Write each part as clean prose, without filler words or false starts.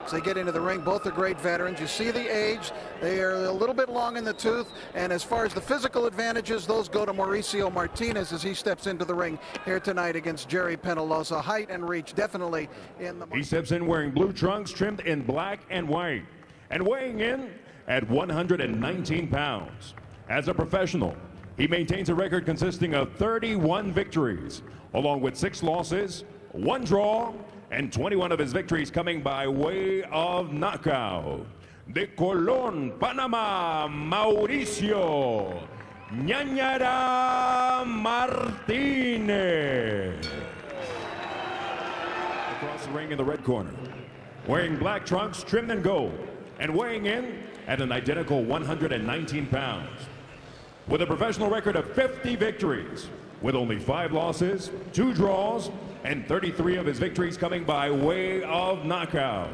As they get into the ring, both are great veterans. You see the age, they are a little bit long in the tooth, and as far as the physical advantages, those go to Mauricio Martinez as he steps into the ring here tonight against Gerry Peñalosa. Height and reach definitely in the... He steps in wearing blue trunks trimmed in black and white, and weighing in at 119 pounds. As a professional, he maintains a record consisting of 31 victories, along with 6 losses, 1 draw, and 21 of his victories coming by way of knockout. De Colón, Panama, Mauricio Ñañara Martínez. Across the ring in the red corner, wearing black trunks trimmed in gold, and weighing in at an identical 119 pounds. With a professional record of 50 victories, with only 5 losses, 2 draws, and 33 of his victories coming by way of knockout.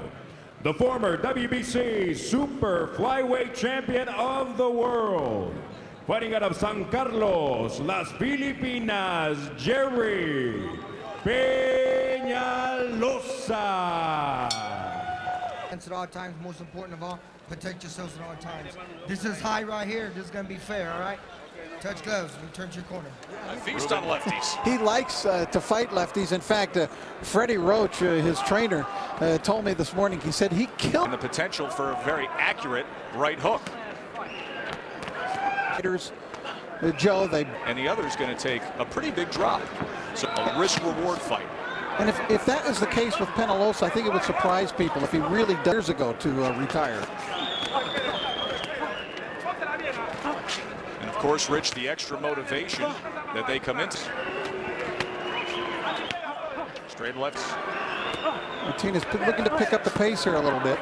The former WBC Super Flyweight Champion of the world, fighting out of San Carlos, Las Filipinas, Gerry Peñalosa. At all times, most important of all, protect yourselves at all times. This is high right here. This is going to be fair, all right? Touch gloves. Return to your corner. Feast on lefties. He likes to fight lefties. In fact, Freddie Roach, his trainer, told me this morning, he said he killed... And the potential for a very accurate right hook. Joe, and the other's going to take a pretty big drop. So a risk-reward fight. And if that is the case with Peñalosa, I think it would surprise people if he really does years ago to retire. And of course, Rich, the extra motivation that they come into. Straight lefts. Martinez looking to pick up the pace here a little bit.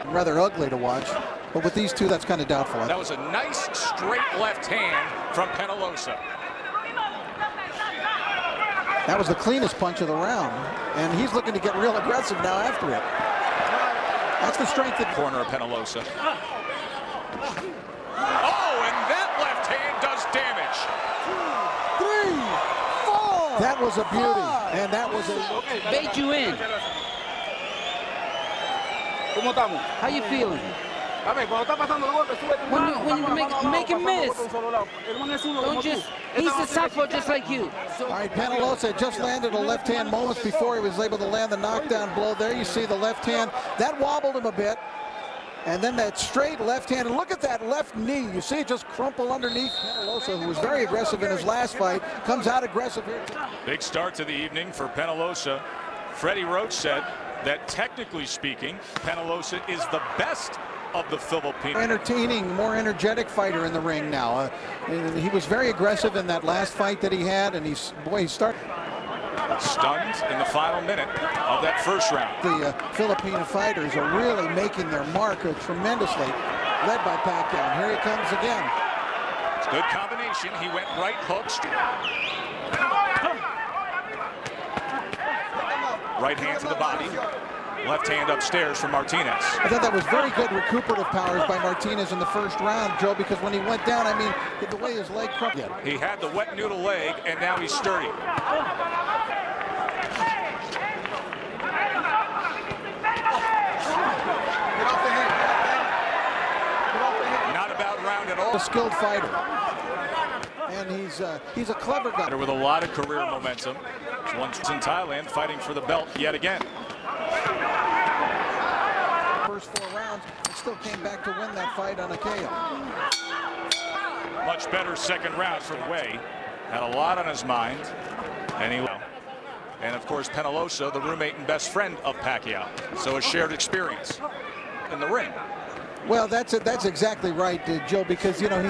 Rather ugly to watch, but with these two, that's kind of doubtful. That was a nice straight left hand from Peñalosa. That was the cleanest punch of the round, and he's looking to get real aggressive now after it. That's the strength of the corner of Peñalosa. Oh, and that left hand does damage. 3, 4. That was a beauty, and that was a... Bait you in. How you feeling? When you make him miss. Don't just, he's the southpaw just like you. All right, Peñalosa just landed a left hand moments before he was able to land the knockdown blow. There you see the left hand. That wobbled him a bit. And then that straight left hand. And look at that left knee. You see it just crumple underneath. Peñalosa, who was very aggressive in his last fight, comes out aggressive here. Big start to the evening for Peñalosa. Freddie Roach said that technically speaking, Peñalosa is the best of the Philippines. Entertaining, more energetic fighter in the ring now. He was very aggressive in that last fight that he had, and he started. Stunned in the final minute of that first round. The Filipino fighters are really making their mark tremendously, led by Pacquiao. Here he comes again. It's a good combination. He went right hooks. Right hand to the body, left hand upstairs from Martinez. I thought that was very good recuperative powers by Martinez in the first round, Joe, because when he went down, I mean, the way his leg crumpled. He had the wet noodle leg, and now he's sturdy. Not a bad round at all. A skilled fighter. And he's a clever guy. With a lot of career momentum. Once in Thailand, fighting for the belt yet again. First 4 rounds, and still came back to win that fight on a KO. Much better second round for Wei. Had a lot on his mind, and of course Peñalosa, the roommate and best friend of Pacquiao, so a shared experience in the ring. Well, that's exactly right, Joe, because, you know,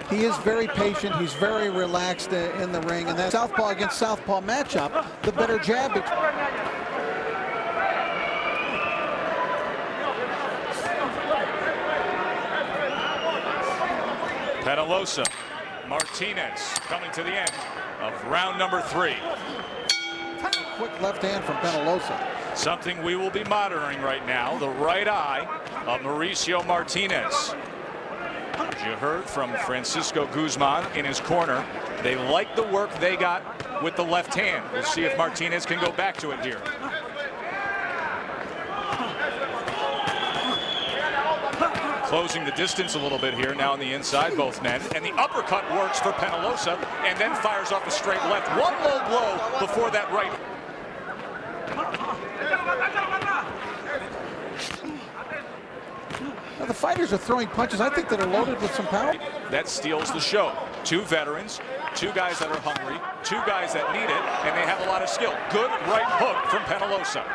he is very patient, he's very relaxed in the ring, and that southpaw against southpaw matchup, the better jab. Peñalosa, Martinez coming to the end of round number 3. Quick left hand from Peñalosa. Something we will be monitoring right now, the right eye of Mauricio Martinez. As you heard from Francisco Guzman in his corner, they like the work they got with the left hand. We'll see if Martinez can go back to it here. Closing the distance a little bit here now on the inside, both men. And the uppercut works for Peñalosa and then fires off a straight left. One low blow before that right. Now the fighters are throwing punches, I think, that are loaded with some power. That steals the show. Two veterans, two guys that are hungry, two guys that need it, and they have a lot of skill. Good right hook from Peñalosa.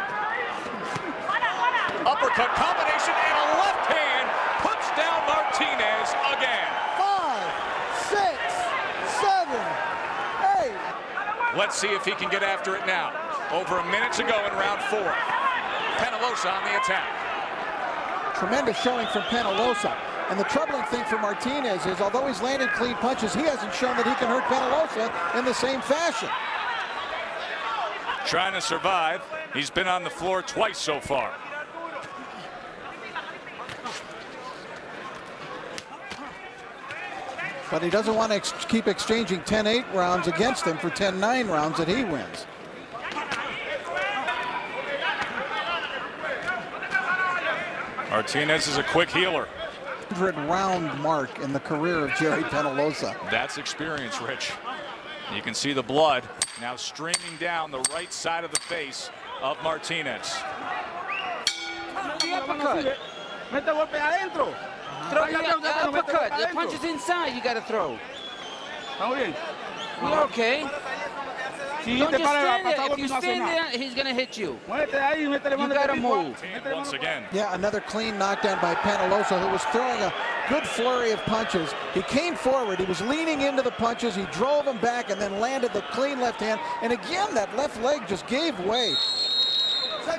Uppercut combination and a left hand puts down Martinez again. 5, 6, 7, 8. Let's see if he can get after it now. Over a minute to go in round 4. Peñalosa on the attack. Tremendous showing from Peñalosa. And the troubling thing for Martinez is, although he's landed clean punches, he hasn't shown that he can hurt Peñalosa in the same fashion. Trying to survive. He's been on the floor twice so far. But he doesn't want to keep exchanging 10-8 rounds against him for 10-9 rounds that he wins. Martinez is a quick healer. 100-round mark in the career of Gerry Peñalosa. That's experience, Rich. You can see the blood now streaming down the right side of the face of Martinez. The uppercut. Throw the uppercut. The punch is inside. You got to throw. You're okay. Don't just stand there. If you stand there, he's going to hit you. You got to move. And once again. Yeah, another clean knockdown by Peñalosa, who was throwing a good flurry of punches. He came forward. He was leaning into the punches. He drove them back and then landed the clean left hand. And again, that left leg just gave way.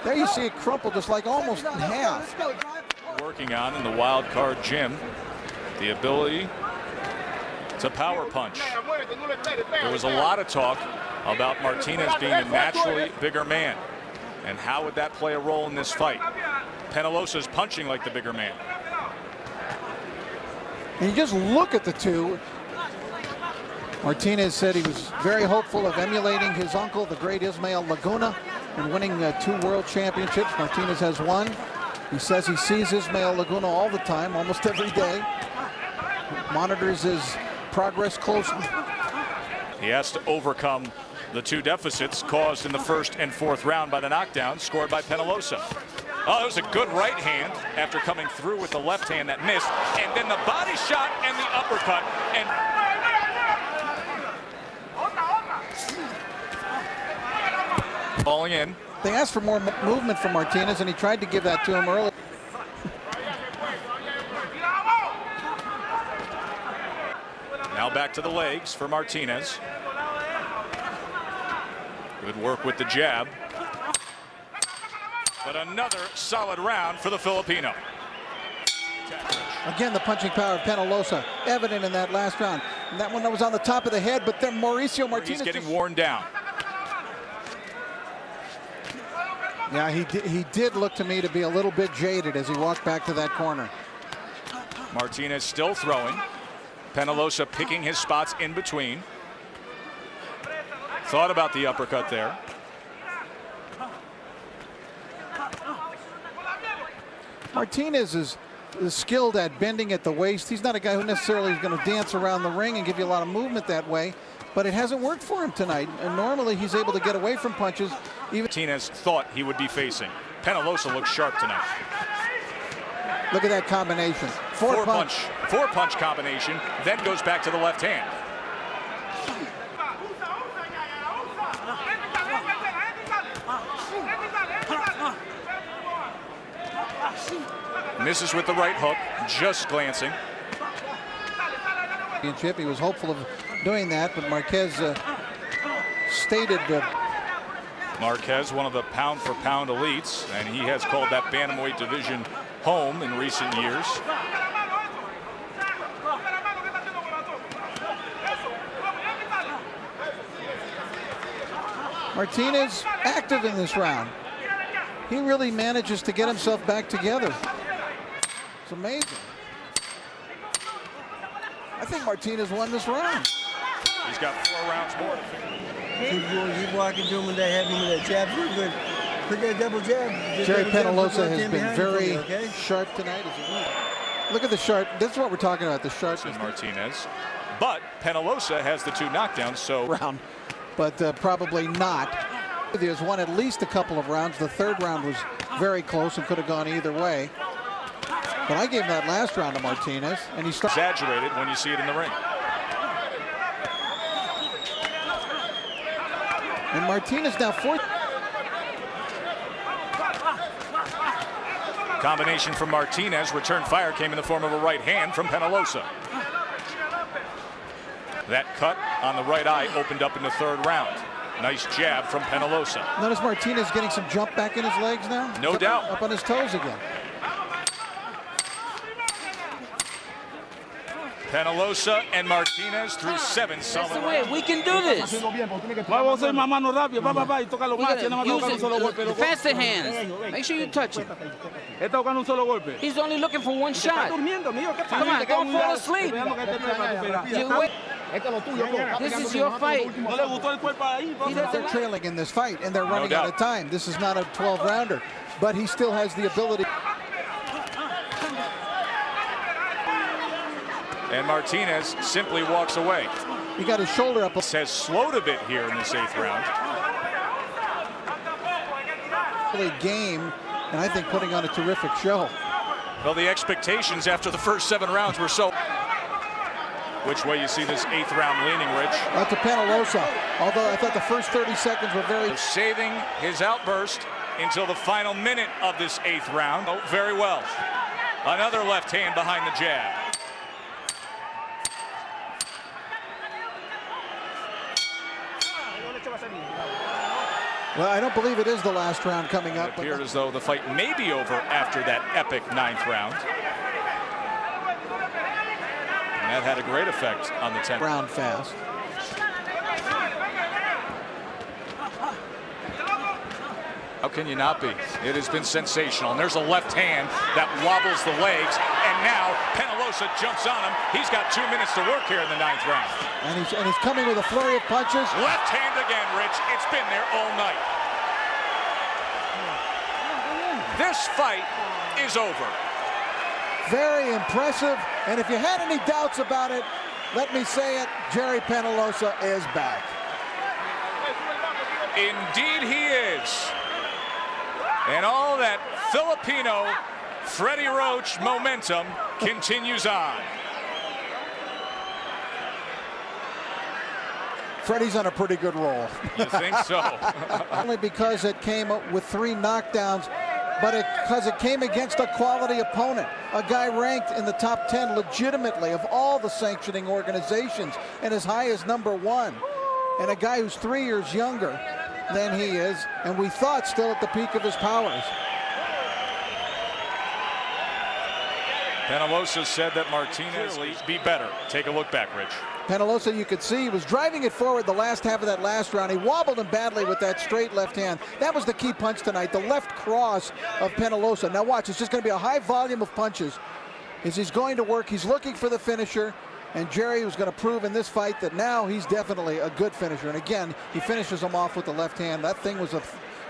There you see it crumple just like almost in half. Working on in the wild card gym, the ability to power punch. There was a lot of talk about Martinez being a naturally bigger man. And how would that play a role in this fight? Peñalosa's punching like the bigger man. And you just look at the two. Martinez said he was very hopeful of emulating his uncle, the great Ismael Laguna, and winning 2 world championships. Martinez has 1. He says he sees Ismael Laguna all the time, almost every day. Monitors his progress closely. He has to overcome the 2 deficits caused in the first and 4th round by the knockdown scored by Peñalosa. Oh, that was a good right hand after coming through with the left hand that missed. And then the body shot and the uppercut. And falling in. They asked for more movement from Martinez, and he tried to give that to him early. Now back to the legs for Martinez. Good work with the jab. But another solid round for the Filipino. Again, the punching power of Peñalosa evident in that last round. And that one that was on the top of the head, but then Mauricio Martinez. He's getting worn down. Yeah, he did look to me to be a little bit jaded as he walked back to that corner. Martinez still throwing. Peñalosa picking his spots in between. Thought about the uppercut there. Martinez is skilled at bending at the waist. He's not a guy who necessarily is going to dance around the ring and give you a lot of movement that way, but it hasn't worked for him tonight. And normally he's able to get away from punches. Even Martinez thought he would be facing. Peñalosa looks sharp tonight. Look at that combination. Four punch combination, then goes back to the left hand. Misses with the right hook, just glancing. He was hopeful of doing that, but Marquez stated. Marquez, one of the pound-for-pound elites, and he has called that bantamweight division home in recent years. Martinez active in this round. He really manages to get himself back together. It's amazing. I think Martinez won this round. He's got 4 rounds more. Keep walking to him when they have him with that jab. Real good. Put that double jab. Gerry Peñalosa has been very sharp tonight. Look at the sharp. This is what we're talking about, the sharpness. Martinez. But Peñalosa has the 2 knockdowns, so. Round, but probably not. He has won at least a couple of rounds. The 3rd round was very close and could have gone either way. But I gave that last round to Martinez, and he started. Exaggerated when you see it in the ring. And Martinez now 4th. Combination from Martinez. Return fire came in the form of a right hand from Peñalosa. That cut on the right eye opened up in the 3rd round. Nice jab from Peñalosa. Notice Martinez getting some jump back in his legs now. No doubt. Up on his toes again. Peñalosa and Martinez through 7 solid That's the way. We can do this. Vamos a hacer más mano rápido, y tócalo We más. gotta Tiene más tocar un solo golpe. use the faster hands. Make sure you touch it. Está tocando un solo golpe. He's only looking for one Está shot. durmiendo, mío. ¿Qué pasa? Come on, Te queda don't muy fall largo. asleep. Esperando que te pega. You wait. Esto es lo tuyo, bro. This is your fight. No le gustó el cuerpo ahí. He doesn't They're like trailing in this fight, and they're running doubt. out of time. This is not a 12-rounder, but he still has the ability. And Martinez simply walks away. He got his shoulder up. Has slowed a bit here in this 8th round. Really game, and I think putting on a terrific show. Well, the expectations after the first 7 rounds were so. Which way you see this 8th round leaning, Rich? To Peñalosa, although I thought the first 30 seconds were very. Saving his outburst until the final minute of this 8th round. Oh, very well. Another left hand behind the jab. Well, I don't believe it is the last round coming up. It appeared as though the fight may be over after that epic 9th round. And that had a great effect on the 10th round fast. How can you not be? It has been sensational. And there's a left hand that wobbles the legs. And now Peñalosa jumps on him. He's got 2 minutes to work here in the 9th round. And he's coming with a flurry of punches. Left hand again, Rich. It's been there all night. This fight is over. Very impressive. And if you had any doubts about it, let me say it, Gerry Peñalosa is back. Indeed he is. And all that Filipino Freddie Roach momentum continues on. Freddie's on a pretty good roll. You think so? Only because it came with 3 knockdowns, but because it came against a quality opponent, a guy ranked in the top 10 legitimately of all the sanctioning organizations and as high as #1, and a guy who's 3 years younger than he is, and we thought still at the peak of his powers. Peñalosa said that Martinez will be better. Take a look back, Rich. Peñalosa, you could see, he was driving it forward the last half of that last round. He wobbled him badly with that straight left hand. That was the key punch tonight, the left cross of Peñalosa. Now watch, it's just going to be a high volume of punches as he's going to work. He's looking for the finisher, and Gerry was going to prove in this fight that now he's definitely a good finisher. And again, he finishes him off with the left hand. That thing was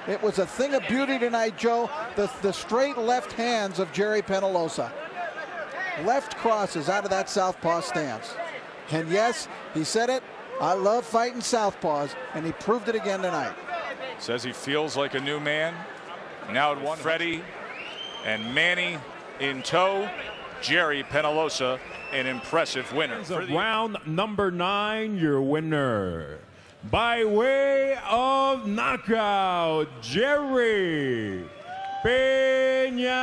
it was a thing of beauty tonight, Joe. The straight left hands of Gerry Peñalosa. Left crosses out of that southpaw stance. And yes, he said it, I love fighting southpaws, and he proved it again tonight. Says he feels like a new man. Now at 1, Freddie and Manny in tow. Gerry Peñalosa, an impressive winner. Round number 9, your winner. By way of knockout, Gerry Peñalosa.